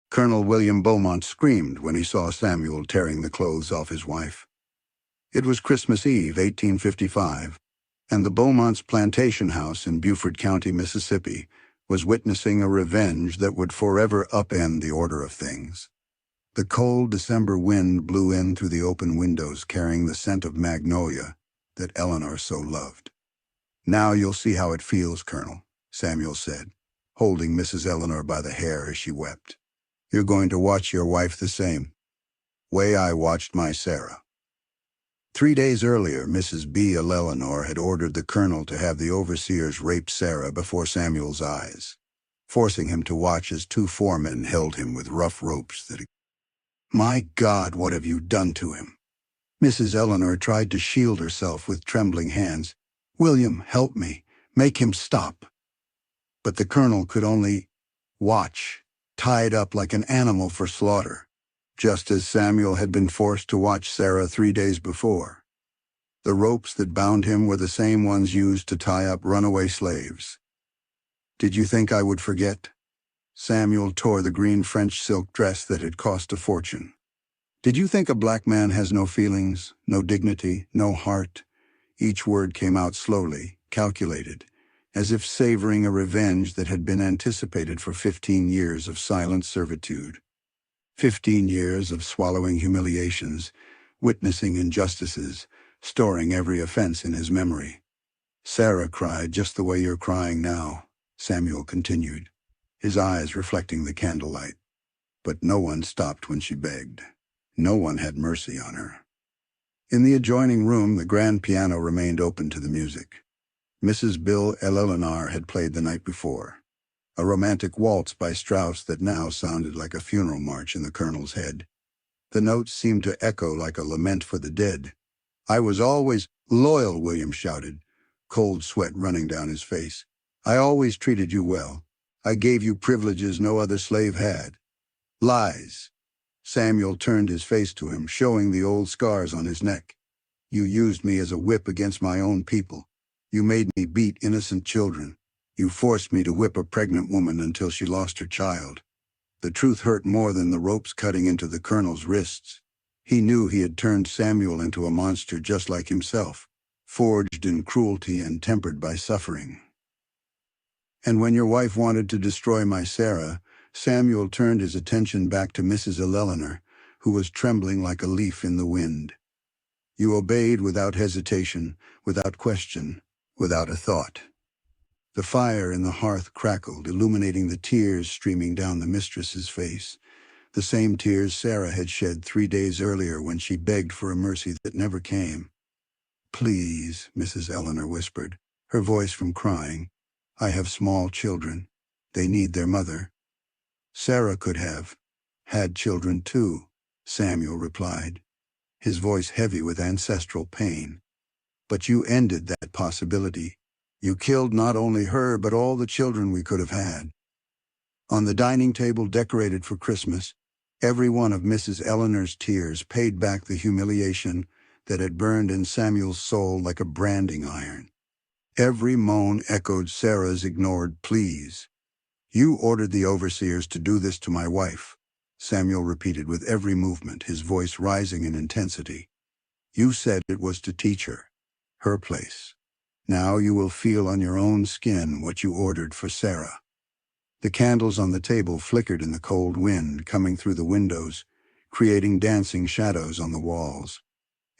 Colonel William Beaumont screamed when he saw Samuel tearing the clothes off his wife. It was Christmas Eve, 1855, and the Beaumont's plantation house in Beaufort County, Mississippi, was witnessing a revenge that would forever upend the order of things. The cold December wind blew in through the open windows, carrying the scent of magnolia that Eleanor so loved. "Now you'll see how it feels, Colonel," Samuel said, holding Mrs. Eleanor by the hair as she wept. "You're going to watch your wife the same way I watched my Sarah." 3 days earlier, Mrs. B. Eleanor had ordered the colonel to have the overseers rape Sarah before Samuel's eyes, forcing him to watch as 2 foremen held him with rough ropes that... "My God, what have you done to him?" Mrs. Eleanor tried to shield herself with trembling hands. "William, help me. Make him stop." But the colonel could only watch, tied up like an animal for slaughter, just as Samuel had been forced to watch Sarah 3 days before. The ropes that bound him were the same ones used to tie up runaway slaves. "Did you think I would forget?" Samuel tore the green French silk dress that had cost a fortune. "Did you think a black man has no feelings, no dignity, no heart?" Each word came out slowly, calculated, as if savoring a revenge that had been anticipated for 15 years of silent servitude. 15 years of swallowing humiliations, witnessing injustices, storing every offense in his memory. "Sarah cried just the way you're crying now," Samuel continued, his eyes reflecting the candlelight. "But no one stopped when she begged. No one had mercy on her." In the adjoining room, the grand piano remained open to the music. Mrs. Bill Eleanor had played the night before, a romantic waltz by Strauss that now sounded like a funeral march in the colonel's head. The notes seemed to echo like a lament for the dead. "I was always loyal," William shouted, cold sweat running down his face. "I always treated you well. I gave you privileges no other slave had." "Lies." Samuel turned his face to him, showing the old scars on his neck. "You used me as a whip against my own people. You made me beat innocent children. You forced me to whip a pregnant woman until she lost her child." The truth hurt more than the ropes cutting into the colonel's wrists. He knew he had turned Samuel into a monster just like himself, forged in cruelty and tempered by suffering. "And when your wife wanted to destroy my Sarah," Samuel turned his attention back to Mrs. Eleanor, who was trembling like a leaf in the wind. "You obeyed without hesitation, without question, without a thought." The fire in the hearth crackled, illuminating the tears streaming down the mistress's face, the same tears Sarah had shed 3 days earlier when she begged for a mercy that never came. "Please," Mrs. Eleanor whispered, her voice from crying. "I have small children. They need their mother." "Sarah could have had children too," Samuel replied, his voice heavy with ancestral pain. "But you ended that possibility. You killed not only her, but all the children we could have had." On the dining table decorated for Christmas, every one of Mrs. Eleanor's tears paid back the humiliation that had burned in Samuel's soul like a branding iron. Every moan echoed Sarah's ignored pleas. "You ordered the overseers to do this to my wife," Samuel repeated with every movement, his voice rising in intensity. "You said it was to teach her place. Now you will feel on your own skin what you ordered for Sarah." The candles on the table flickered in the cold wind coming through the windows, creating dancing shadows on the walls.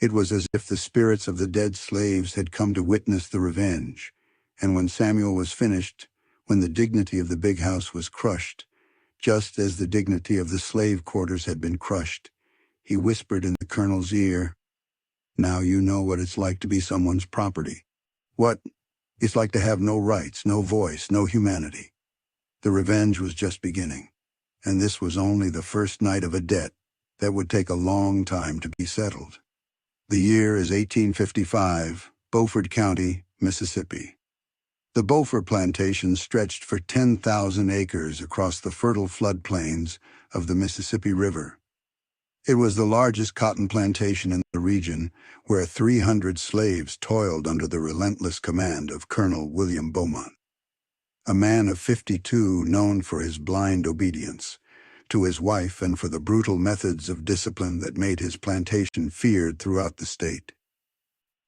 It was as if the spirits of the dead slaves had come to witness the revenge, and when Samuel was finished, when the dignity of the big house was crushed, just as the dignity of the slave quarters had been crushed, he whispered in the colonel's ear, "Now you know what it's like to be someone's property. What it's like to have no rights, no voice, no humanity." The revenge was just beginning, and this was only the first night of a debt that would take a long time to be settled. The year is 1855, Beaufort County, Mississippi. The Beaufort plantation stretched for 10,000 acres across the fertile floodplains of the Mississippi River. It was the largest cotton plantation in the region, where 300 slaves toiled under the relentless command of Colonel William Beaumont. A man of 52 known for his blind obedience, to his wife and for the brutal methods of discipline that made his plantation feared throughout the state.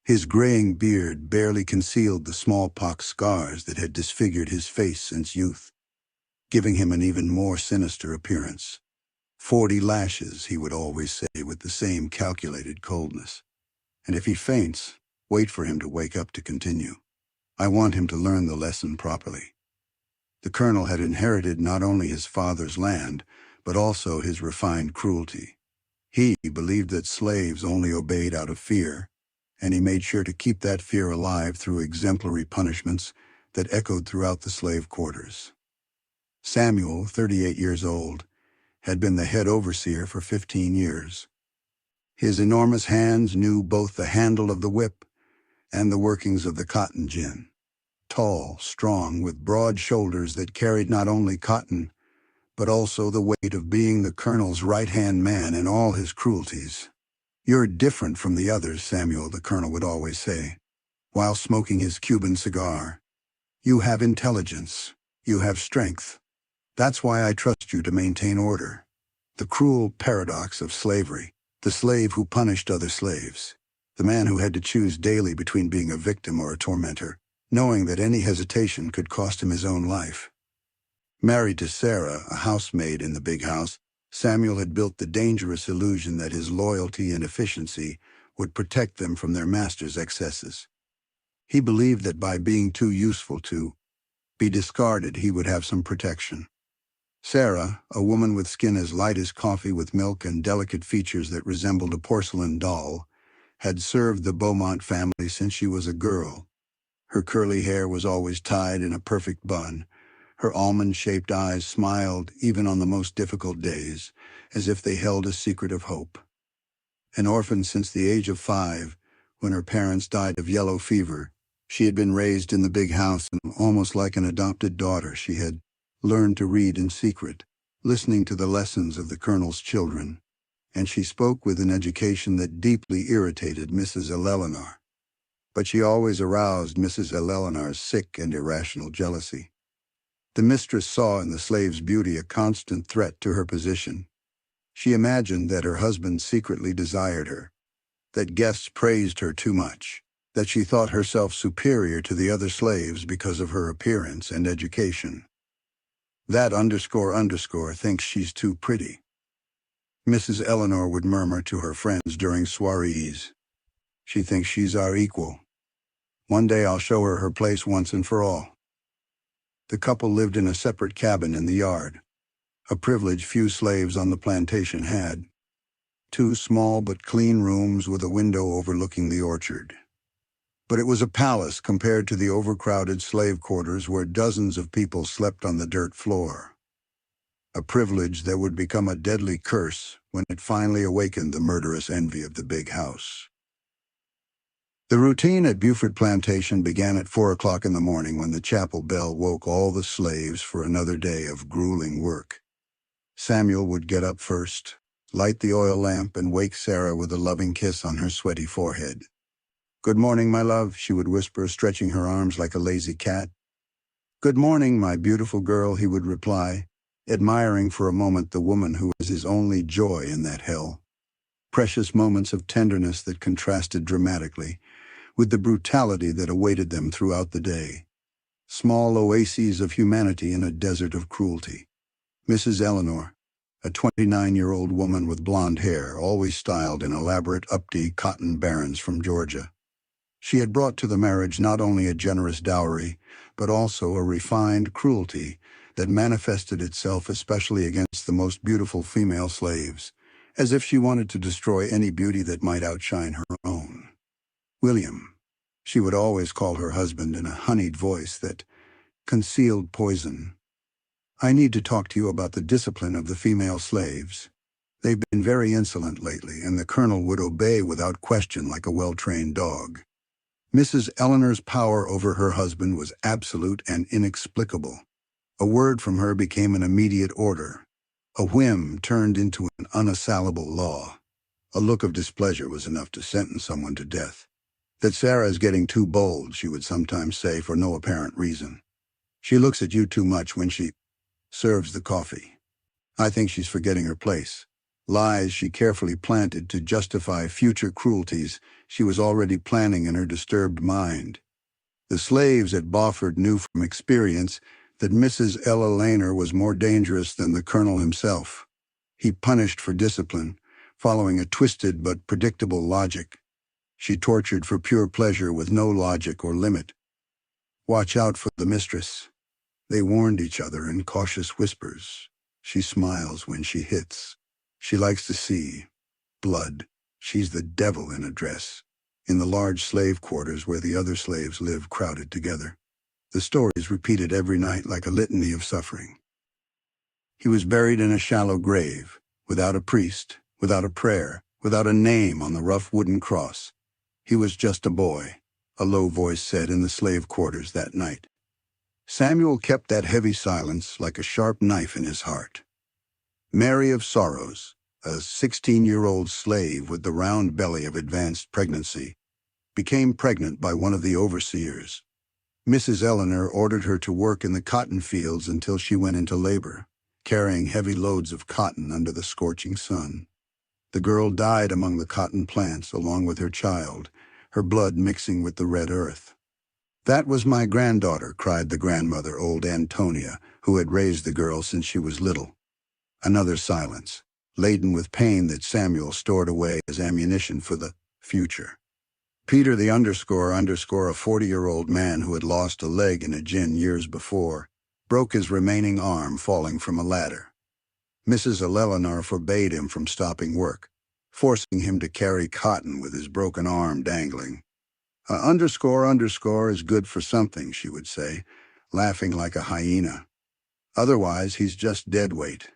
His graying beard barely concealed the smallpox scars that had disfigured his face since youth, giving him an even more sinister appearance. 40 lashes, he would always say with the same calculated coldness. And if he faints, wait for him to wake up to continue. I want him to learn the lesson properly. The colonel had inherited not only his father's land, but also his refined cruelty. He believed that slaves only obeyed out of fear, and he made sure to keep that fear alive through exemplary punishments that echoed throughout the slave quarters. Samuel, 38 years old, had been the head overseer for 15 years. His enormous hands knew both the handle of the whip and the workings of the cotton gin. Tall, strong, with broad shoulders that carried not only cotton, but also the weight of being the colonel's right-hand man in all his cruelties. "You're different from the others, Samuel," the colonel would always say, while smoking his Cuban cigar. "You have intelligence. You have strength. That's why I trust you to maintain order." The cruel paradox of slavery, the slave who punished other slaves, the man who had to choose daily between being a victim or a tormentor, knowing that any hesitation could cost him his own life. Married to Sarah, a housemaid in the big house, Samuel had built the dangerous illusion that his loyalty and efficiency would protect them from their master's excesses. He believed that by being too useful to be discarded, he would have some protection. Sarah, a woman with skin as light as coffee with milk and delicate features that resembled a porcelain doll, had served the Beaumont family since she was a girl. Her curly hair was always tied in a perfect bun. Her almond-shaped eyes smiled even on the most difficult days, as if they held a secret of hope. An orphan since the age of 5, when her parents died of yellow fever, she had been raised in the big house, and almost like an adopted daughter, she had learned to read in secret, listening to the lessons of the colonel's children, and she spoke with an education that deeply irritated Mrs. Eleanor. But she always aroused Mrs. Eleanor's sick and irrational jealousy. The mistress saw in the slave's beauty a constant threat to her position. She imagined that her husband secretly desired her, that guests praised her too much, that she thought herself superior to the other slaves because of her appearance and education. "That __ thinks she's too pretty," Mrs. Eleanor would murmur to her friends during soirees. "She thinks she's our equal. One day I'll show her her place once and for all." The couple lived in a separate cabin in the yard, a privilege few slaves on the plantation had. 2 small but clean rooms with a window overlooking the orchard. But it was a palace compared to the overcrowded slave quarters where dozens of people slept on the dirt floor. A privilege that would become a deadly curse when it finally awakened the murderous envy of the big house. The routine at Buford Plantation began at 4 o'clock in the morning when the chapel bell woke all the slaves for another day of grueling work. Samuel would get up first, light the oil lamp, and wake Sarah with a loving kiss on her sweaty forehead. "Good morning, my love," she would whisper, stretching her arms like a lazy cat. "Good morning, my beautiful girl," he would reply, admiring for a moment the woman who was his only joy in that hell. Precious moments of tenderness that contrasted dramatically with the brutality that awaited them throughout the day. Small oases of humanity in a desert of cruelty. Mrs. Eleanor, a 29-year-old woman with blonde hair, always styled in elaborate updee cotton barons from Georgia. She had brought to the marriage not only a generous dowry, but also a refined cruelty that manifested itself especially against the most beautiful female slaves, as if she wanted to destroy any beauty that might outshine her own. "William," she would always call her husband in a honeyed voice that concealed poison. "I need to talk to you about the discipline of the female slaves. They've been very insolent lately, and the colonel would obey without question like a well-trained dog." Mrs. Eleanor's power over her husband was absolute and inexplicable. A word from her became an immediate order. A whim turned into an unassailable law. A look of displeasure was enough to sentence someone to death. "That Sarah's getting too bold," she would sometimes say for no apparent reason. "She looks at you too much when she serves the coffee." I think she's forgetting her place. Lies she carefully planted to justify future cruelties she was already planning in her disturbed mind. The slaves at Beaufort knew from experience that Mrs. Ella Laner was more dangerous than the colonel himself. He punished for discipline, following a twisted but predictable logic. She tortured for pure pleasure with no logic or limit. Watch out for the mistress. They warned each other in cautious whispers. She smiles when she hits. She likes to see blood. She's the devil in a dress. In the large slave quarters where the other slaves live crowded together. The stories repeated every night like a litany of suffering. He was buried in a shallow grave, without a priest, without a prayer, without a name on the rough wooden cross. He was just a boy, a low voice said in the slave quarters that night. Samuel kept that heavy silence like a sharp knife in his heart. Mary of Sorrows, a 16-year-old slave with the round belly of advanced pregnancy, became pregnant by one of the overseers. Mrs. Eleanor ordered her to work in the cotton fields until she went into labor, carrying heavy loads of cotton under the scorching sun. The girl died among the cotton plants along with her child, her blood mixing with the red earth. "That was my granddaughter," cried the grandmother, old Antonia, who had raised the girl since she was little. Another silence, laden with pain that Samuel stored away as ammunition for the future. Peter the underscore, a 40-year-old man who had lost a leg in a gin years before, broke his remaining arm falling from a ladder. Mrs. Eleanor forbade him from stopping work, forcing him to carry cotton with his broken arm dangling. A underscore is good for something," she would say, laughing like a hyena. "Otherwise, he's just dead weight."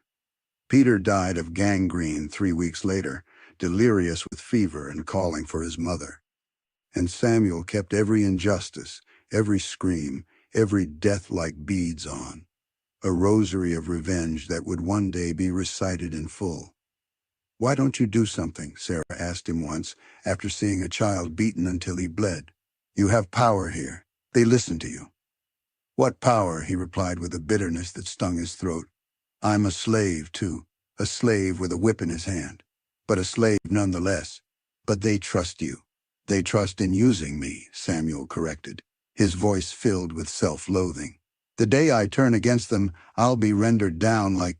Peter died of gangrene 3 weeks later, delirious with fever and calling for his mother. And Samuel kept every injustice, every scream, every death like beads on, a rosary of revenge that would one day be recited in full. "Why don't you do something?" Sarah asked him once, after seeing a child beaten until he bled. "You have power here. They listen to you." "What power?" he replied with a bitterness that stung his throat. "I'm a slave, too, a slave with a whip in his hand, but a slave nonetheless. But they trust you. They trust in using me," Samuel corrected, his voice filled with self-loathing. "The day I turn against them, I'll be rendered down like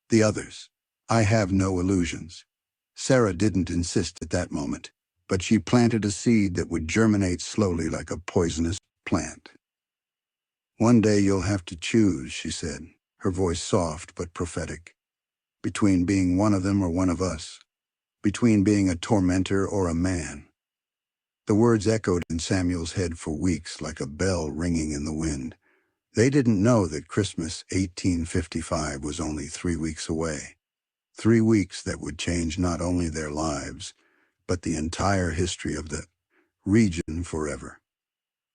the others. I have no illusions." Sarah didn't insist at that moment, but she planted a seed that would germinate slowly like a poisonous plant. "One day you'll have to choose," she said, her voice soft but prophetic. "Between being one of them or one of us. Between being a tormentor or a man." The words echoed in Samuel's head for weeks like a bell ringing in the wind. They didn't know that Christmas 1855 was only 3 weeks away. 3 weeks that would change not only their lives, but the entire history of the region forever.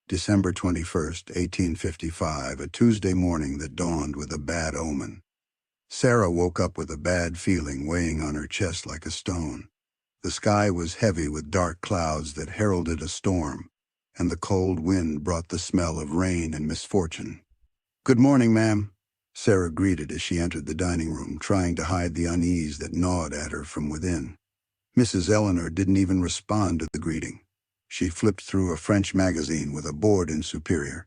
December 21st, 1855, a Tuesday morning that dawned with a bad omen. Sarah woke up with a bad feeling weighing on her chest like a stone. The sky was heavy with dark clouds that heralded a storm, and the cold wind brought the smell of rain and misfortune. "Good morning, ma'am," Sarah greeted as she entered the dining room, trying to hide the unease that gnawed at her from within. Mrs. Eleanor didn't even respond to the greeting. She flipped through a French magazine with a board in superior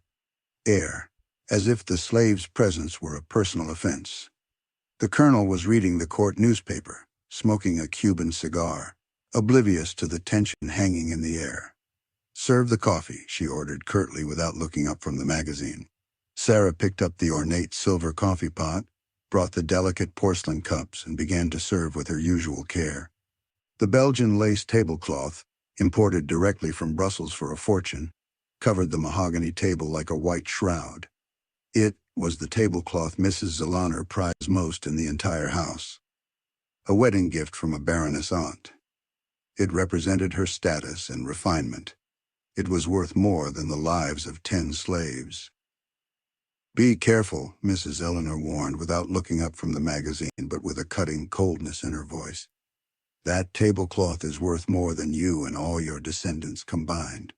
air, as if the slave's presence were a personal offense. The colonel was reading the court newspaper, smoking a Cuban cigar, oblivious to the tension hanging in the air. "Serve the coffee," she ordered curtly without looking up from the magazine. Sarah picked up the ornate silver coffee pot, brought the delicate porcelain cups, and began to serve with her usual care. The Belgian lace tablecloth, imported directly from Brussels for a fortune, covered the mahogany table like a white shroud. It was the tablecloth Mrs. Eleanor prized most in the entire house. A wedding gift from a baroness aunt. It represented her status and refinement. It was worth more than the lives of 10 slaves. "Be careful," Mrs. Eleanor warned without looking up from the magazine but with a cutting coldness in her voice. "That tablecloth is worth more than you and all your descendants combined."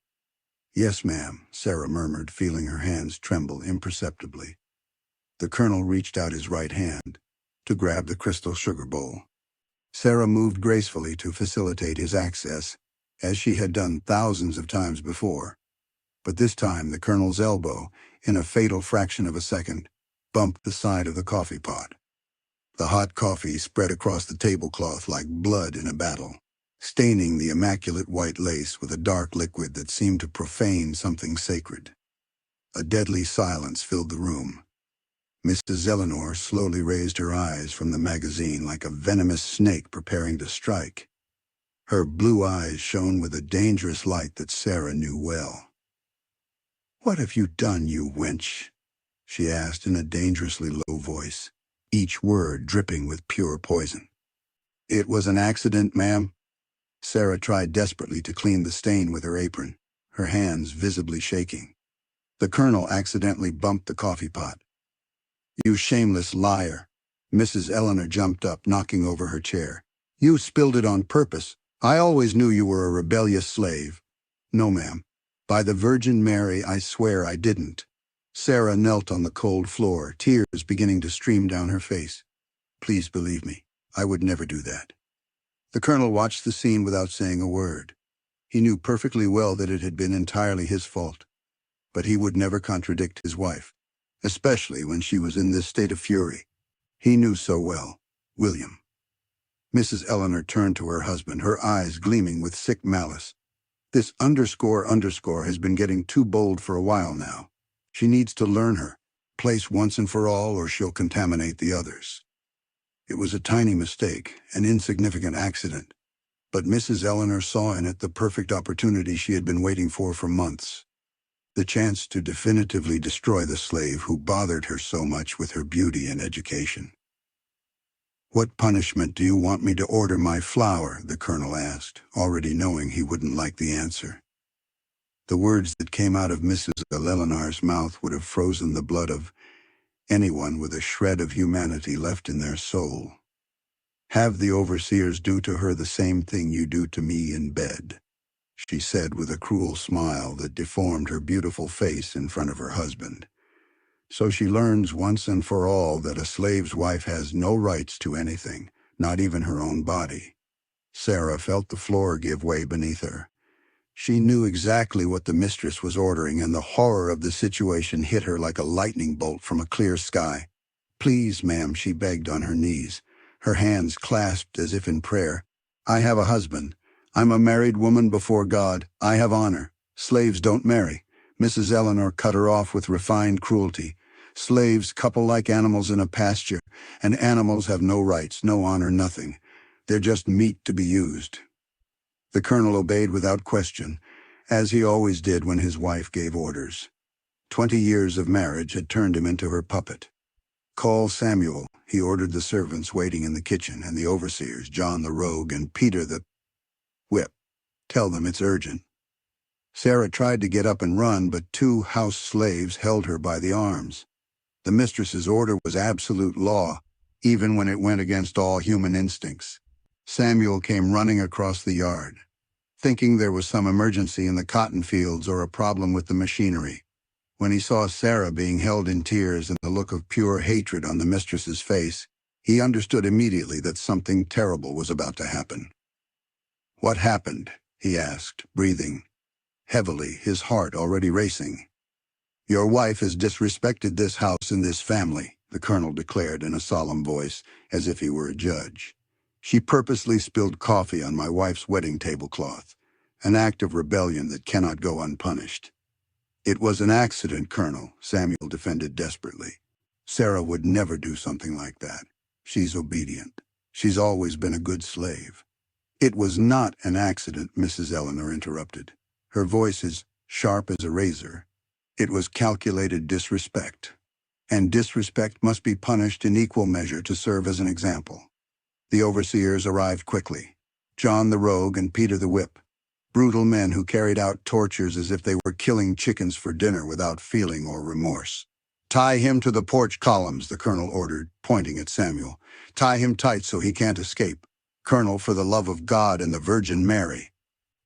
"Yes, ma'am," Sarah murmured, feeling her hands tremble imperceptibly. The colonel reached out his right hand. to grab the crystal sugar bowl. Sarah moved gracefully to facilitate his access, as she had done thousands of times before. But this time the Colonel's elbow, in a fatal fraction of a second, bumped the side of the coffee pot. The hot coffee spread across the tablecloth like blood in a battle, staining the immaculate white lace with a dark liquid that seemed to profane something sacred. A deadly silence filled the room. Mrs. Eleanor slowly raised her eyes from the magazine like a venomous snake preparing to strike. Her blue eyes shone with a dangerous light that Sarah knew well. "What have you done, you wench?" she asked in a dangerously low voice, each word dripping with pure poison. "It was an accident, ma'am." Sarah tried desperately to clean the stain with her apron, her hands visibly shaking. The Colonel accidentally bumped the coffee pot. "You shameless liar." Mrs. Eleanor jumped up, knocking over her chair. "You spilled it on purpose. I always knew you were a rebellious slave." "No, ma'am. By the Virgin Mary, I swear I didn't." Sarah knelt on the cold floor, tears beginning to stream down her face. "Please believe me, I would never do that." The Colonel watched the scene without saying a word. He knew perfectly well that it had been entirely his fault, but he would never contradict his wife, especially when she was in this state of fury. He knew so well. William. Mrs. Eleanor turned to her husband, her eyes gleaming with sick malice. "This underscore has been getting too bold for a while now. She needs to learn her place once and for all, or she'll contaminate the others." It was a tiny mistake, an insignificant accident, but Mrs. Eleanor saw in it the perfect opportunity she had been waiting for months. The chance to definitively destroy the slave who bothered her so much with her beauty and education. "What punishment do you want me to order my flour?" the Colonel asked, already knowing he wouldn't like the answer. The words that came out of Mrs. Eleanor's mouth would have frozen the blood of anyone with a shred of humanity left in their soul. "Have the overseers do to her the same thing you do to me in bed," she said with a cruel smile that deformed her beautiful face in front of her husband. "So she learns once and for all that a slave's wife has no rights to anything, not even her own body." Sarah felt the floor give way beneath her. She knew exactly what the mistress was ordering, and the horror of the situation hit her like a lightning bolt from a clear sky. "Please, ma'am," she begged on her knees, her hands clasped as if in prayer. "I have a husband. I'm a married woman before God. I have honor. Slaves don't marry." Mrs. Eleanor cut her off with refined cruelty. "Slaves couple like animals in a pasture, and animals have no rights, no honor, nothing. They're just meat to be used." The Colonel obeyed without question, as he always did when his wife gave orders. 20 years of marriage had turned him into her puppet. "Call Samuel," he ordered the servants waiting in the kitchen, and the overseers, John the Rogue and Peter the Whip. "Tell them it's urgent." Sarah tried to get up and run, but 2 house slaves held her by the arms. The mistress's order was absolute law, even when it went against all human instincts. Samuel came running across the yard, thinking there was some emergency in the cotton fields or a problem with the machinery. When he saw Sarah being held in tears and the look of pure hatred on the mistress's face, he understood immediately that something terrible was about to happen. "What happened?" he asked, breathing heavily, his heart already racing. "Your wife has disrespected this house and this family," the Colonel declared in a solemn voice, as if he were a judge. "She purposely spilled coffee on my wife's wedding tablecloth, an act of rebellion that cannot go unpunished." "It was an accident, Colonel," Samuel defended desperately. "Sarah would never do something like that. She's obedient. She's always been a good slave." "It was not an accident," Mrs. Eleanor interrupted, her voice as sharp as a razor. "It was calculated disrespect, and disrespect must be punished in equal measure to serve as an example." The overseers arrived quickly, John the Rogue and Peter the Whip, brutal men who carried out tortures as if they were killing chickens for dinner without feeling or remorse. "Tie him to the porch columns," the Colonel ordered, pointing at Samuel. "Tie him tight so he can't escape. Colonel, for the love of God and the Virgin Mary."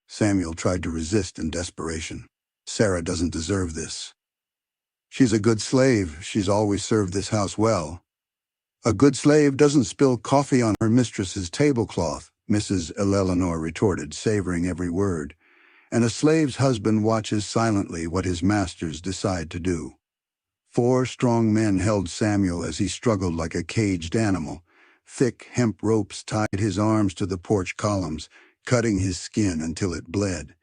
Samuel tried to resist in desperation. "Sarah doesn't deserve this. She's a good slave. She's always served this house well." "A good slave doesn't spill coffee on her mistress's tablecloth," Mrs. Eleanor retorted, savoring every word. "And a slave's husband watches silently what his masters decide to do." 4 strong men held Samuel as he struggled like a caged animal. Thick hemp ropes tied his arms to the porch columns, cutting his skin until it bled.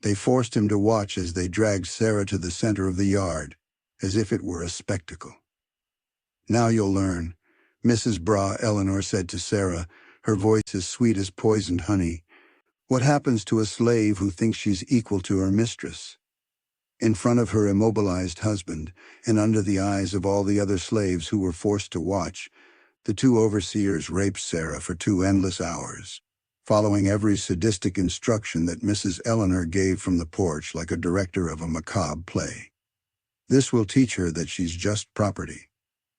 They forced him to watch as they dragged Sarah to the center of the yard, as if it were a spectacle. "Now you'll learn," Mrs. Bra Eleanor said to Sarah, her voice as sweet as poisoned honey. "What happens to a slave who thinks she's equal to her mistress?" In front of her immobilized husband, and under the eyes of all the other slaves who were forced to watch, the 2 overseers raped Sarah for 2 endless hours, following every sadistic instruction that Mrs. Eleanor gave from the porch like a director of a macabre play. "This will teach her that she's just property,"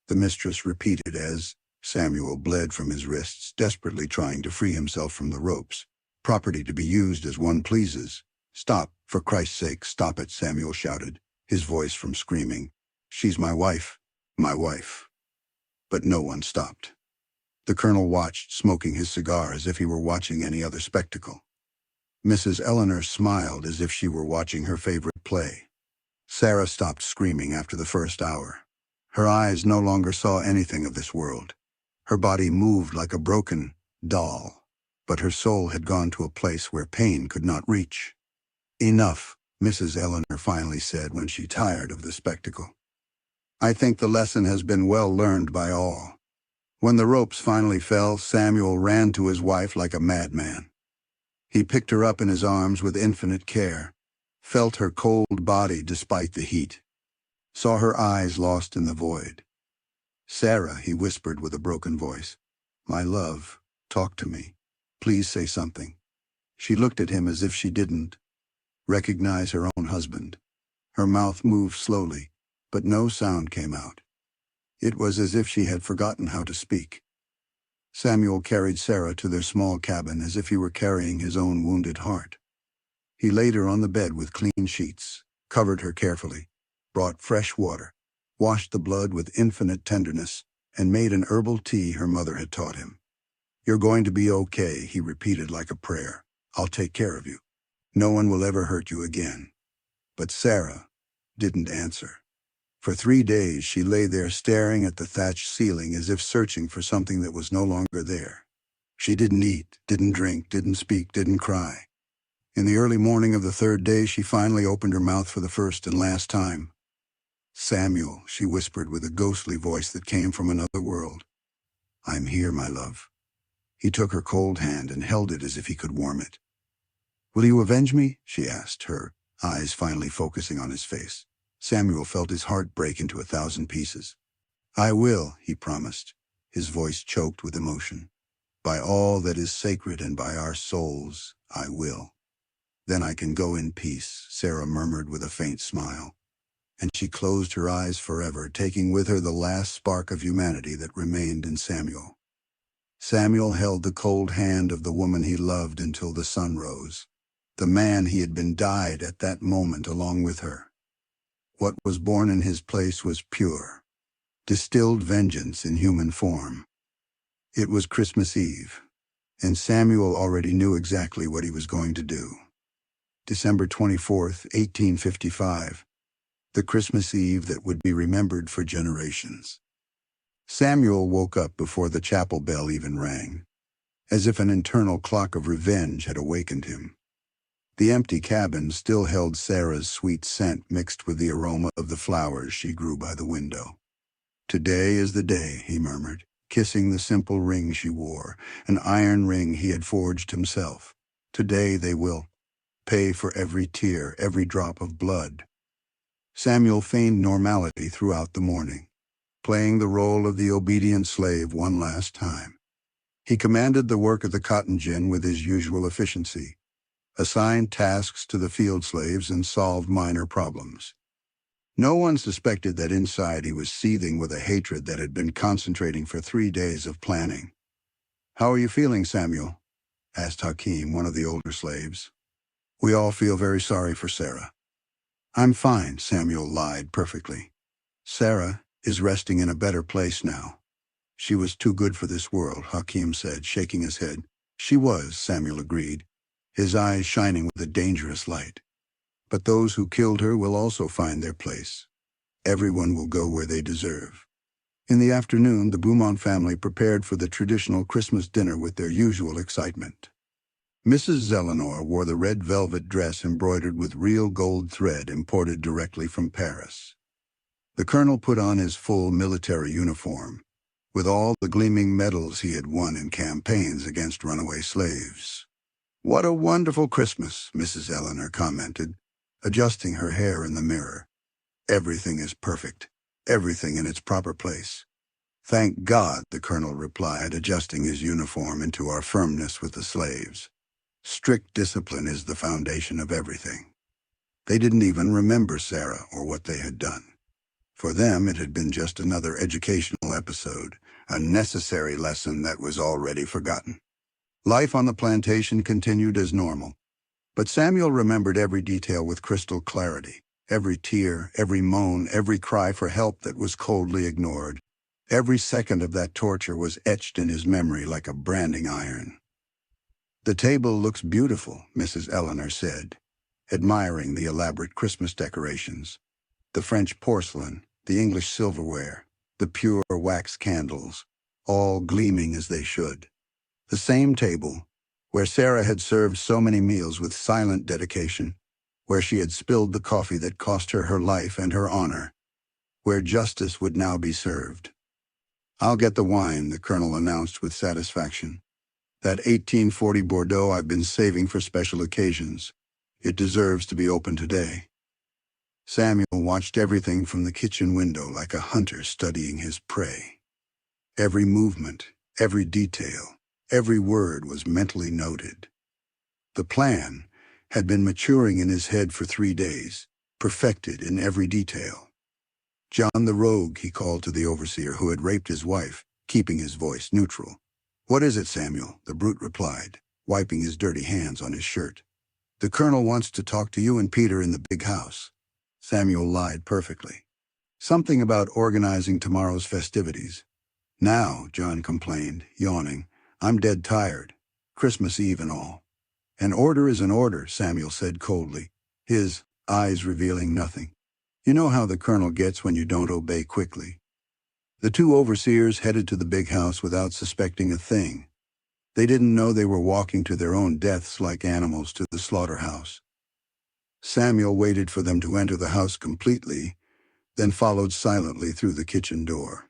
the mistress repeated as Samuel bled from his wrists, desperately trying to free himself from the ropes. "Property to be used as one pleases." "Stop, for Christ's sake, stop it," Samuel shouted, his voice from screaming. "She's my wife, my wife." But no one stopped. The colonel watched, smoking his cigar as if he were watching any other spectacle. Mrs. Eleanor smiled as if she were watching her favorite play. Sarah stopped screaming after the first hour. Her eyes no longer saw anything of this world. Her body moved like a broken doll, but her soul had gone to a place where pain could not reach. "Enough," Mrs. Eleanor finally said when she tired of the spectacle. "I think the lesson has been well learned by all." When the ropes finally fell, Samuel ran to his wife like a madman. He picked her up in his arms with infinite care, felt her cold body despite the heat, saw her eyes lost in the void. "Sarah," he whispered with a broken voice, "my love, talk to me. Please say something." She looked at him as if she didn't recognize her own husband. Her mouth moved slowly, but no sound came out. It was as if she had forgotten how to speak. Samuel carried Sarah to their small cabin as if he were carrying his own wounded heart. He laid her on the bed with clean sheets, covered her carefully, brought fresh water, washed the blood with infinite tenderness, and made an herbal tea her mother had taught him. "You're going to be okay," he repeated like a prayer. "I'll take care of you. No one will ever hurt you again." But Sarah didn't answer. For 3 days she lay there staring at the thatched ceiling as if searching for something that was no longer there. She didn't eat, didn't drink, didn't speak, didn't cry. In the early morning of the 3rd day she finally opened her mouth for the first and last time. "Samuel," she whispered with a ghostly voice that came from another world. "I'm here, my love." He took her cold hand and held it as if he could warm it. "Will you avenge me?" she asked, her eyes finally focusing on his face. Samuel felt his heart break into 1,000 pieces. "I will," he promised, his voice choked with emotion. "By all that is sacred and by our souls, I will." "Then I can go in peace," Sarah murmured with a faint smile. And she closed her eyes forever, taking with her the last spark of humanity that remained in Samuel. Samuel held the cold hand of the woman he loved until the sun rose. The man he had been died at that moment along with her. What was born in his place was pure, distilled vengeance in human form. It was Christmas Eve, and Samuel already knew exactly what he was going to do. December 24th, 1855, the Christmas Eve that would be remembered for generations. Samuel woke up before the chapel bell even rang, as if an internal clock of revenge had awakened him. The empty cabin still held Sarah's sweet scent mixed with the aroma of the flowers she grew by the window. "Today is the day," he murmured, kissing the simple ring she wore, an iron ring he had forged himself. "Today they will pay for every tear, every drop of blood." Samuel feigned normality throughout the morning, playing the role of the obedient slave one last time. He commanded the work of the cotton gin with his usual efficiency, assigned tasks to the field slaves, and solved minor problems. No one suspected that inside he was seething with a hatred that had been concentrating for 3 days of planning. "How are you feeling, Samuel?" asked Hakeem, one of the older slaves. "We all feel very sorry for Sarah." "I'm fine," Samuel lied perfectly. "Sarah is resting in a better place now. She was too good for this world, Hakim said, shaking his head. She was, Samuel agreed, his eyes shining with a dangerous light. But those who killed her will also find their place. Everyone will go where they deserve. In the afternoon, the Beaumont family prepared for the traditional Christmas dinner with their usual excitement. Mrs. Eleanor wore the red velvet dress embroidered with real gold thread imported directly from Paris. The colonel put on his full military uniform, with all the gleaming medals he had won in campaigns against runaway slaves. "What a wonderful Christmas," Mrs. Eleanor commented, adjusting her hair in the mirror. "Everything is perfect, everything in its proper place." "Thank God," the colonel replied, adjusting his uniform into our firmness with the slaves. "Strict discipline is the foundation of everything." They didn't even remember Sarah or what they had done. For them, it had been just another educational episode, a necessary lesson that was already forgotten. Life on the plantation continued as normal, but Samuel remembered every detail with crystal clarity. Every tear, every moan, every cry for help that was coldly ignored. Every second of that torture was etched in his memory like a branding iron. "The table looks beautiful," Mrs. Eleanor said, admiring the elaborate Christmas decorations. The French porcelain, the English silverware, the pure wax candles, all gleaming as they should. The same table, where Sarah had served so many meals with silent dedication, where she had spilled the coffee that cost her her life and her honor, where justice would now be served. "I'll get the wine," the colonel announced with satisfaction. "That 1840 Bordeaux I've been saving for special occasions. It deserves to be opened today." Samuel watched everything from the kitchen window like a hunter studying his prey. Every movement, every detail, every word was mentally noted. The plan had been maturing in his head for 3 days, perfected in every detail. "John the rogue," he called to the overseer who had raped his wife, keeping his voice neutral. "What is it, Samuel?" the brute replied, wiping his dirty hands on his shirt. "The colonel wants to talk to you and Peter in the big house." Samuel lied perfectly. "Something about organizing tomorrow's festivities." "Now," John complained, yawning, "I'm dead tired. Christmas Eve and all." "An order is an order," Samuel said coldly, his eyes revealing nothing. "You know how the colonel gets when you don't obey quickly." The two overseers headed to the big house without suspecting a thing. They didn't know they were walking to their own deaths like animals to the slaughterhouse. Samuel waited for them to enter the house completely, then followed silently through the kitchen door.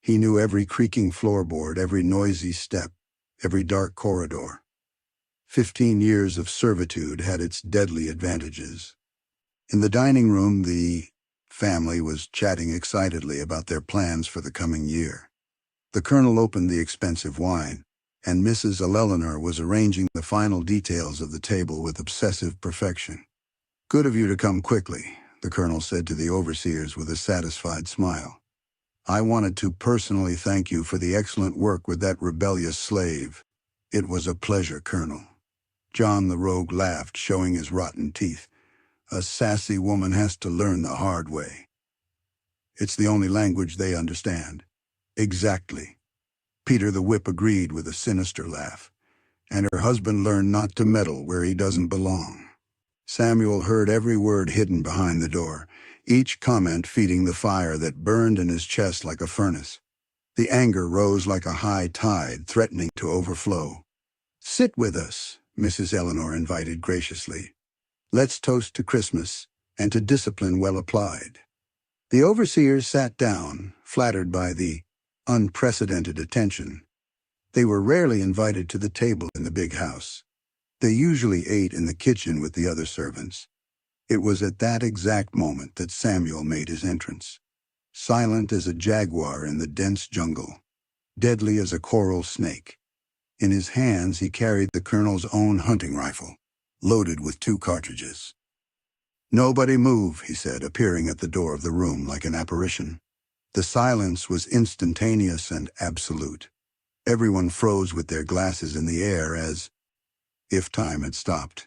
He knew every creaking floorboard, every noisy step, every dark corridor. 15 years of servitude had its deadly advantages. In the dining room, the family was chatting excitedly about their plans for the coming year. The colonel opened the expensive wine, and Mrs. Eleanor was arranging the final details of the table with obsessive perfection. "Good of you to come quickly," the colonel said to the overseers with a satisfied smile. "I wanted to personally thank you for the excellent work with that rebellious slave." "It was a pleasure, Colonel." John the rogue laughed, showing his rotten teeth. "A sassy woman has to learn the hard way. It's the only language they understand." "Exactly." Peter the whip agreed with a sinister laugh. "And her husband learned not to meddle where he doesn't belong." Samuel heard every word hidden behind the door, each comment feeding the fire that burned in his chest like a furnace. The anger rose like a high tide, threatening to overflow. "Sit with us," Mrs. Eleanor invited graciously. "Let's toast to Christmas and to discipline well applied." The overseers sat down, flattered by the unprecedented attention. They were rarely invited to the table in the big house. They usually ate in the kitchen with the other servants. It was at that exact moment that Samuel made his entrance. Silent as a jaguar in the dense jungle, deadly as a coral snake. In his hands he carried the colonel's own hunting rifle, loaded with 2 cartridges. "Nobody move," he said, appearing at the door of the room like an apparition. The silence was instantaneous and absolute. Everyone froze with their glasses in the air as if time had stopped.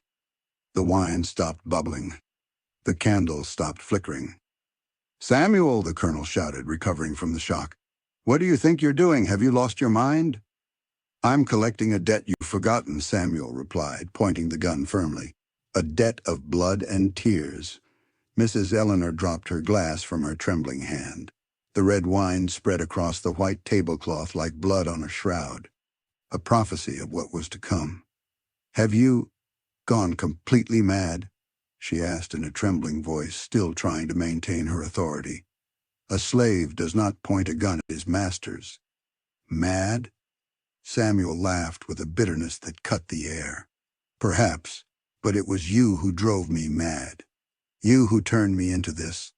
The wine stopped bubbling. The candles stopped flickering. "Samuel," the colonel shouted, recovering from the shock. "What do you think you're doing? Have you lost your mind?" "I'm collecting a debt you've forgotten," Samuel replied, pointing the gun firmly. "A debt of blood and tears." Mrs. Eleanor dropped her glass from her trembling hand. The red wine spread across the white tablecloth like blood on a shroud, a prophecy of what was to come. "Have you gone completely mad?" she asked in a trembling voice, still trying to maintain her authority. "A slave does not point a gun at his masters." "Mad?" Samuel laughed with a bitterness that cut the air. "Perhaps, but it was you who drove me mad. You who turned me into this."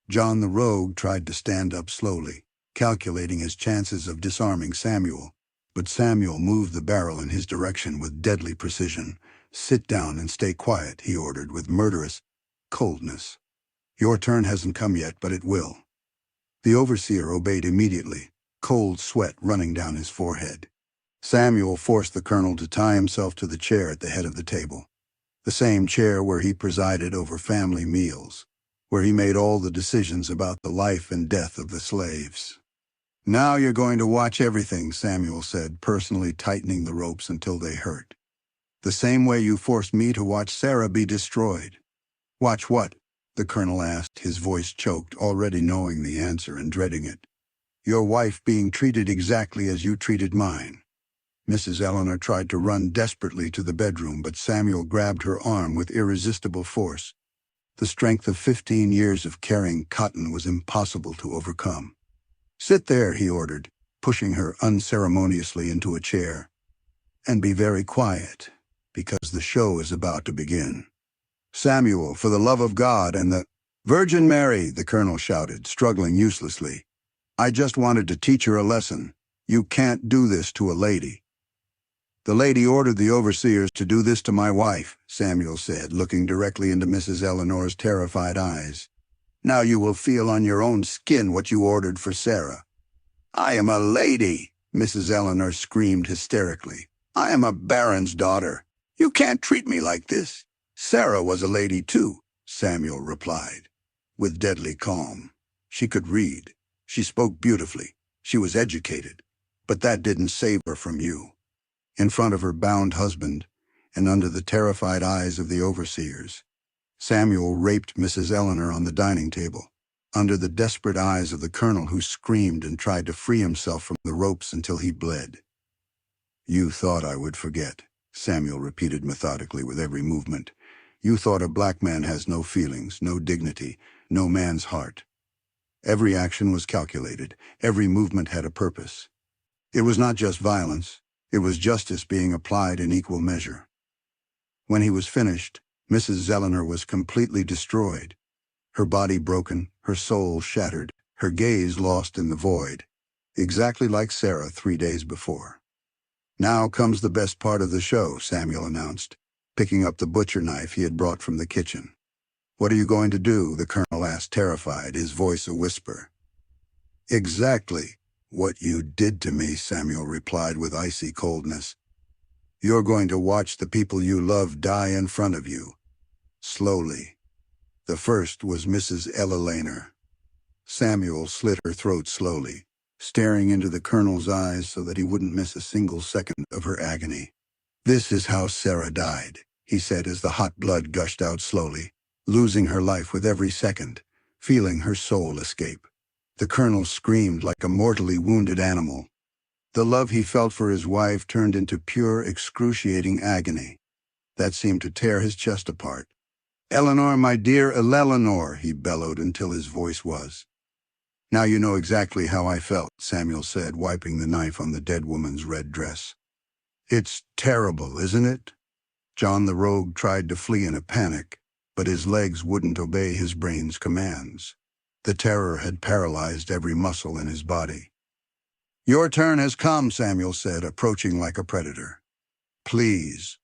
John the Rogue tried to stand up slowly, calculating his chances of disarming Samuel, but Samuel moved the barrel in his direction with deadly precision. "Sit down and stay quiet," he ordered with murderous coldness. "Your turn hasn't come yet, but it will." The overseer obeyed immediately, cold sweat running down his forehead. Samuel forced the colonel to tie himself to the chair at the head of the table, the same chair where he presided over family meals, where he made all the decisions about the life and death of the slaves. "Now you're going to watch everything," Samuel said, personally tightening the ropes until they hurt. "The same way you forced me to watch Sarah be destroyed." "Watch what?" the colonel asked, his voice choked, already knowing the answer and dreading it. "Your wife being treated exactly as you treated mine." Mrs. Eleanor tried to run desperately to the bedroom, but Samuel grabbed her arm with irresistible force. The strength of 15 years of carrying cotton was impossible to overcome. "Sit there," he ordered, pushing her unceremoniously into a chair. "And be very quiet, because the show is about to begin." "Samuel, for the love of God and the Virgin Mary," the colonel shouted, struggling uselessly. "I just wanted to teach her a lesson. You can't do this to a lady." "The lady ordered the overseers to do this to my wife," Samuel said, looking directly into Mrs. Eleanor's terrified eyes. "Now you will feel on your own skin what you ordered for Sarah." "I am a lady," Mrs. Eleanor screamed hysterically. "I am a baron's daughter. You can't treat me like this." "Sarah was a lady too," Samuel replied, with deadly calm. "She could read. She spoke beautifully. She was educated. But that didn't save her from you." In front of her bound husband, and under the terrified eyes of the overseers, Samuel raped Mrs. Eleanor on the dining table, under the desperate eyes of the colonel, who screamed and tried to free himself from the ropes until he bled. "You thought I would forget," Samuel repeated methodically with every movement. "You thought a black man has no feelings, no dignity, no man's heart." Every action was calculated. Every movement had a purpose. It was not just violence. It was justice being applied in equal measure. When he was finished, Mrs. Eleanor was completely destroyed, her body broken, her soul shattered, her gaze lost in the void, exactly like Sarah 3 days before. "Now comes the best part of the show," Samuel announced, picking up the butcher knife he had brought from the kitchen. "What are you going to do?" the colonel asked, terrified, his voice a whisper. "Exactly what you did to me," Samuel replied with icy coldness. "You're going to watch the people you love die in front of you, slowly." The first was Mrs. Eleanor. Samuel slit her throat slowly, staring into the colonel's eyes so that he wouldn't miss a single second of her agony. "This is how Sarah died," he said as the hot blood gushed out slowly, losing her life with every second, feeling her soul escape. The colonel screamed like a mortally wounded animal. The love he felt for his wife turned into pure, excruciating agony that seemed to tear his chest apart. "Eleanor, my dear Eleanor," he bellowed until his voice was. "Now you know exactly how I felt," Samuel said, wiping the knife on the dead woman's red dress. "It's terrible, isn't it?" John the Rogue tried to flee in a panic, but his legs wouldn't obey his brain's commands. The terror had paralyzed every muscle in his body. "Your turn has come," Samuel said, approaching like a predator. "Please,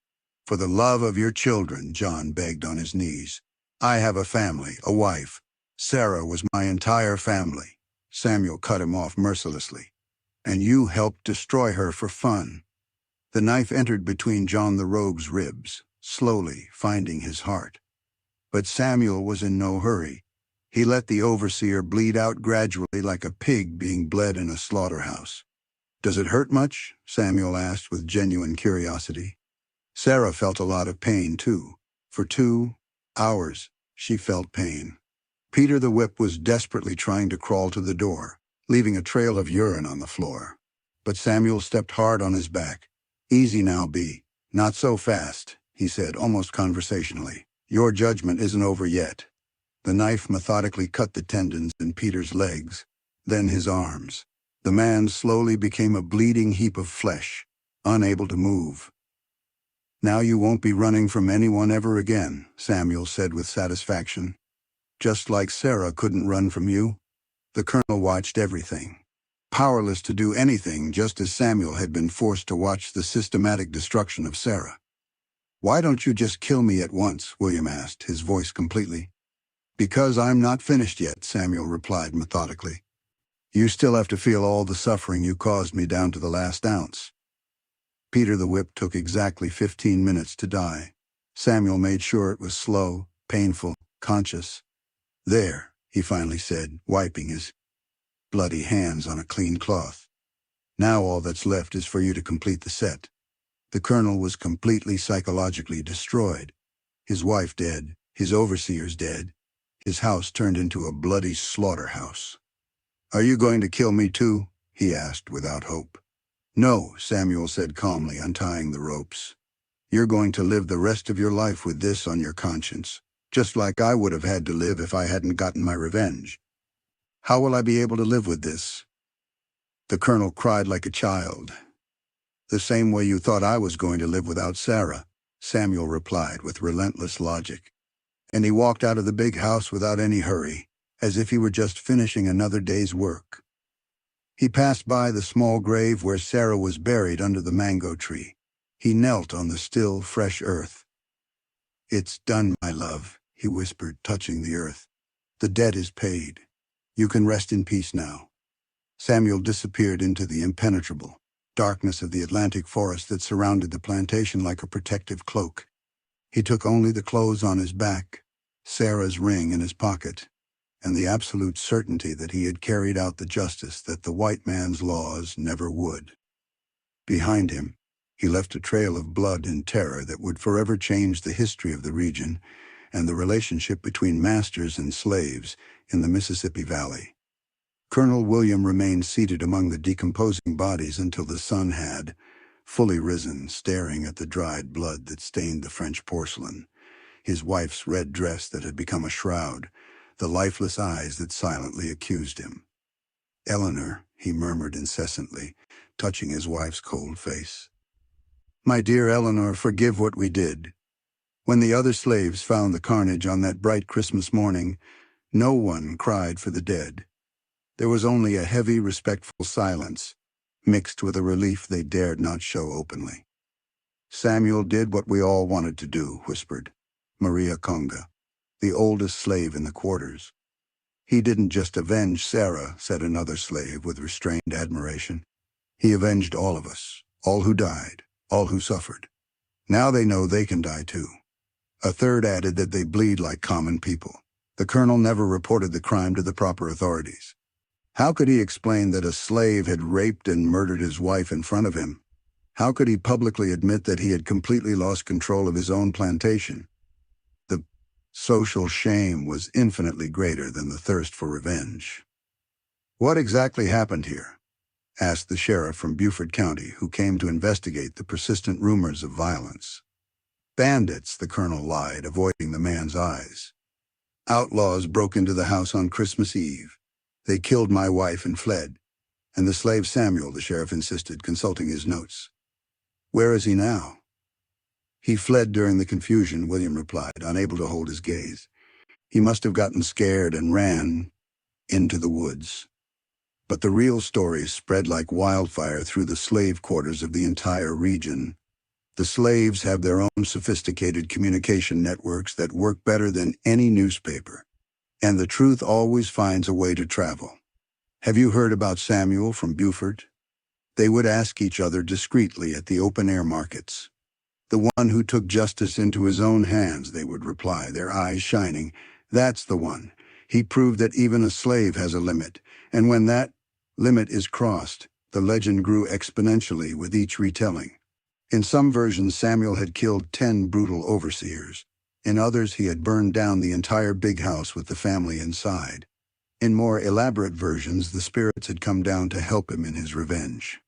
for the love of your children," John begged on his knees. "I have a family, a wife. Sarah was my entire family." Samuel cut him off mercilessly. "And you helped destroy her for fun." The knife entered between John the Rogue's ribs, slowly finding his heart. But Samuel was in no hurry. He let the overseer bleed out gradually like a pig being bled in a slaughterhouse. "Does it hurt much?" Samuel asked with genuine curiosity. Sarah felt a lot of pain, too. For 2 hours, she felt pain. Peter the Whip was desperately trying to crawl to the door, leaving a trail of urine on the floor. But Samuel stepped hard on his back. "Easy now, B. Not so fast," he said, almost conversationally. "Your judgment isn't over yet." The knife methodically cut the tendons in Peter's legs, then his arms. The man slowly became a bleeding heap of flesh, unable to move. "Now you won't be running from anyone ever again," Samuel said with satisfaction. "Just like Sarah couldn't run from you." The colonel watched everything, powerless to do anything, just as Samuel had been forced to watch the systematic destruction of Sarah. "Why don't you just kill me at once?" William asked, his voice completely. "Because I'm not finished yet," Samuel replied methodically. "You still have to feel all the suffering you caused me down to the last ounce." Peter the Whip took exactly 15 minutes to die. Samuel made sure it was slow, painful, conscious. "There," he finally said, wiping his bloody hands on a clean cloth. "Now all that's left is for you to complete the set." The colonel was completely psychologically destroyed. His wife dead, his overseers dead, his house turned into a bloody slaughterhouse. "Are you going to kill me too?" he asked without hope. "No," Samuel said calmly, untying the ropes. "You're going to live the rest of your life with this on your conscience, just like I would have had to live if I hadn't gotten my revenge." "How will I be able to live with this?" The colonel cried like a child. "The same way you thought I was going to live without Sarah," Samuel replied with relentless logic. And he walked out of the big house without any hurry, as if he were just finishing another day's work. He passed by the small grave where Sarah was buried under the mango tree. He knelt on the still, fresh earth. "It's done, my love," he whispered, touching the earth. "The debt is paid. You can rest in peace now." Samuel disappeared into the impenetrable darkness of the Atlantic forest that surrounded the plantation like a protective cloak. He took only the clothes on his back, Sarah's ring in his pocket, and the absolute certainty that he had carried out the justice that the white man's laws never would. Behind him, he left a trail of blood and terror that would forever change the history of the region and the relationship between masters and slaves in the Mississippi Valley. Colonel William remained seated among the decomposing bodies until the sun had fully risen, staring at the dried blood that stained the French porcelain, his wife's red dress that had become a shroud, the lifeless eyes that silently accused him. "Eleanor," he murmured incessantly, touching his wife's cold face. "My dear Eleanor, forgive what we did." When the other slaves found the carnage on that bright Christmas morning, no one cried for the dead. There was only a heavy, respectful silence, mixed with a relief they dared not show openly. "Samuel did what we all wanted to do," whispered Maria Conga, the oldest slave in the quarters. "He didn't just avenge Sarah," said another slave with restrained admiration. "He avenged all of us, all who died, all who suffered. Now they know they can die too." A third added that they bleed like common people. The colonel never reported the crime to the proper authorities. How could he explain that a slave had raped and murdered his wife in front of him? How could he publicly admit that he had completely lost control of his own plantation? The social shame was infinitely greater than the thirst for revenge. "What exactly happened here?" asked the sheriff from Beaufort County, who came to investigate the persistent rumors of violence. "Bandits," the colonel lied, avoiding the man's eyes. "Outlaws broke into the house on Christmas Eve. They killed my wife and fled. And the slave Samuel," the sheriff insisted, consulting his notes. "Where is he now?" "He fled during the confusion," William replied, unable to hold his gaze. "He must have gotten scared and ran into the woods." But the real story spread like wildfire through the slave quarters of the entire region. The slaves have their own sophisticated communication networks that work better than any newspaper, and the truth always finds a way to travel. "Have you heard about Samuel from Beaufort?" They would ask each other discreetly at the open-air markets. "The one who took justice into his own hands," they would reply, their eyes shining. "That's the one. He proved that even a slave has a limit, and when that limit is crossed, the legend grew exponentially with each retelling. In some versions, Samuel had killed 10 brutal overseers. In others, he had burned down the entire big house with the family inside. In more elaborate versions, the spirits had come down to help him in his revenge.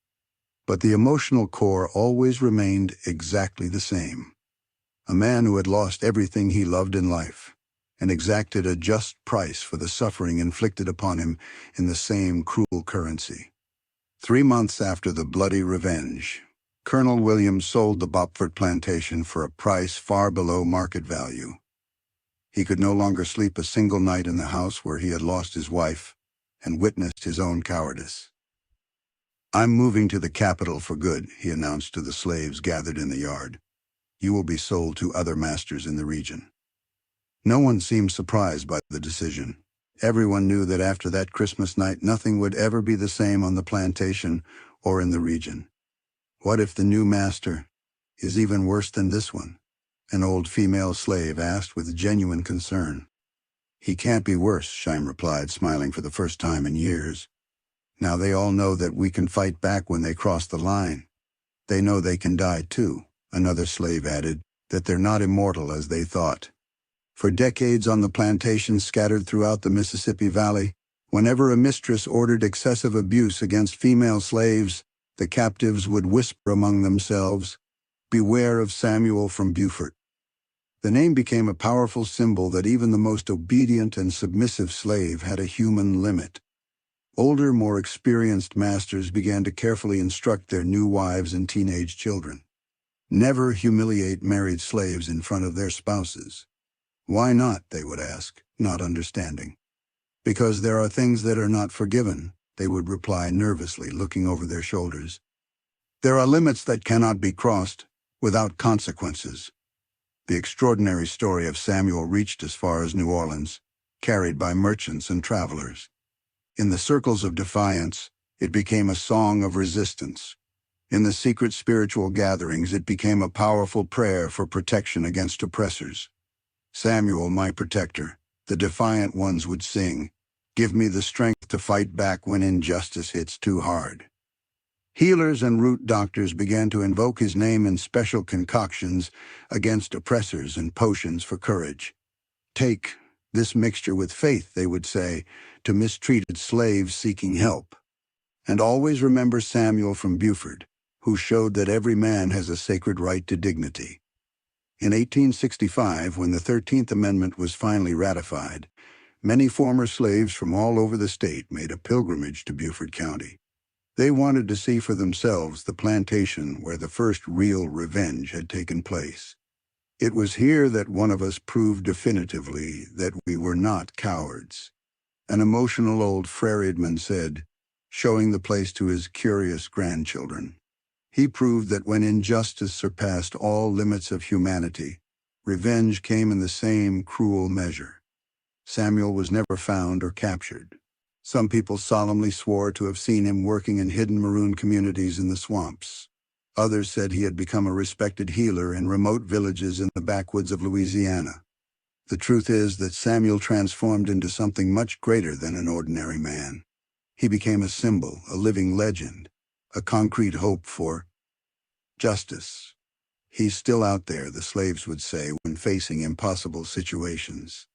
But the emotional core always remained exactly the same. A man who had lost everything he loved in life and exacted a just price for the suffering inflicted upon him in the same cruel currency. 3 months after the bloody revenge, Colonel Williams sold the Bopford plantation for a price far below market value. He could no longer sleep a single night in the house where he had lost his wife and witnessed his own cowardice. "I'm moving to the capital for good," he announced to the slaves gathered in the yard. "You will be sold to other masters in the region." No one seemed surprised by the decision. Everyone knew that after that Christmas night, nothing would ever be the same on the plantation or in the region. "What if the new master is even worse than this one?" an old female slave asked with genuine concern. "He can't be worse," Shyam replied, smiling for the first time in years. "Now they all know that we can fight back when they cross the line. They know they can die too," another slave added, "that they're not immortal as they thought." For decades on the plantations scattered throughout the Mississippi Valley, whenever a mistress ordered excessive abuse against female slaves, the captives would whisper among themselves, "Beware of Samuel from Beaufort." The name became a powerful symbol that even the most obedient and submissive slave had a human limit. Older, more experienced masters began to carefully instruct their new wives and teenage children. Never humiliate married slaves in front of their spouses. "Why not?" they would ask, not understanding. "Because there are things that are not forgiven," they would reply nervously, looking over their shoulders. "There are limits that cannot be crossed without consequences." The extraordinary story of Samuel reached as far as New Orleans, carried by merchants and travelers. In the circles of defiance, it became a song of resistance. In the secret spiritual gatherings, it became a powerful prayer for protection against oppressors. "Samuel, my protector," the defiant ones would sing, "give me the strength to fight back when injustice hits too hard." Healers and root doctors began to invoke his name in special concoctions against oppressors and potions for courage. "Take this mixture with faith," they would say, to mistreated slaves seeking help. And always remember Samuel from Beaufort, who showed that every man has a sacred right to dignity. In 1865, when the 13th Amendment was finally ratified, many former slaves from all over the state made a pilgrimage to Beaufort County. They wanted to see for themselves the plantation where the first real revenge had taken place. "It was here that one of us proved definitively that we were not cowards," an emotional old freedman said, showing the place to his curious grandchildren. He proved that when injustice surpassed all limits of humanity, revenge came in the same cruel measure. Samuel was never found or captured. Some people solemnly swore to have seen him working in hidden maroon communities in the swamps. Others said he had become a respected healer in remote villages in the backwoods of Louisiana. The truth is that Samuel transformed into something much greater than an ordinary man. He became a symbol, a living legend, a concrete hope for justice. "He's still out there," the slaves would say when facing impossible situations.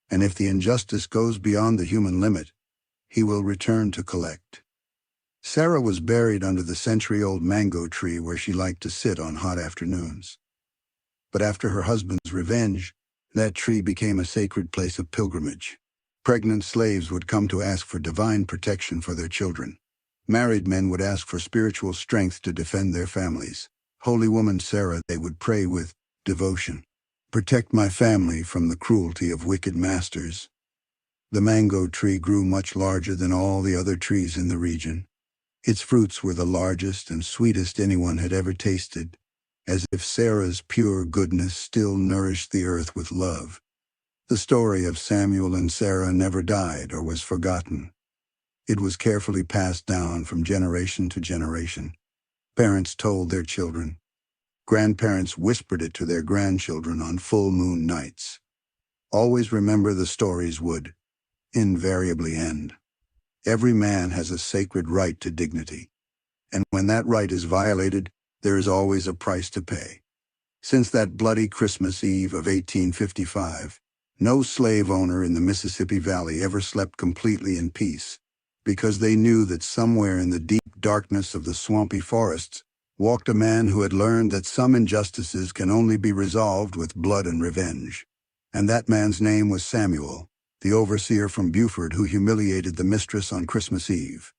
"And if the injustice goes beyond the human limit, he will return to collect." Sarah was buried under the century-old mango tree where she liked to sit on hot afternoons. But after her husband's revenge, that tree became a sacred place of pilgrimage. Pregnant slaves would come to ask for divine protection for their children. Married men would ask for spiritual strength to defend their families. Holy woman Sarah, they would pray with devotion. "Protect my family from the cruelty of wicked masters." The mango tree grew much larger than all the other trees in the region. Its fruits were the largest and sweetest anyone had ever tasted, as if Sarah's pure goodness still nourished the earth with love. The story of Samuel and Sarah never died or was forgotten. It was carefully passed down from generation to generation. Parents told their children. Grandparents whispered it to their grandchildren on full moon nights. "Always remember the stories, Wood. invariably end. Every man has a sacred right to dignity, and when that right is violated, there is always a price to pay. Since that bloody Christmas Eve of 1855, no slave owner in the Mississippi Valley ever slept completely in peace, because they knew that somewhere in the deep darkness of the swampy forests walked a man who had learned that some injustices can only be resolved with blood and revenge. And that man's name was Samuel, the overseer from Buford who humiliated the mistress on Christmas Eve.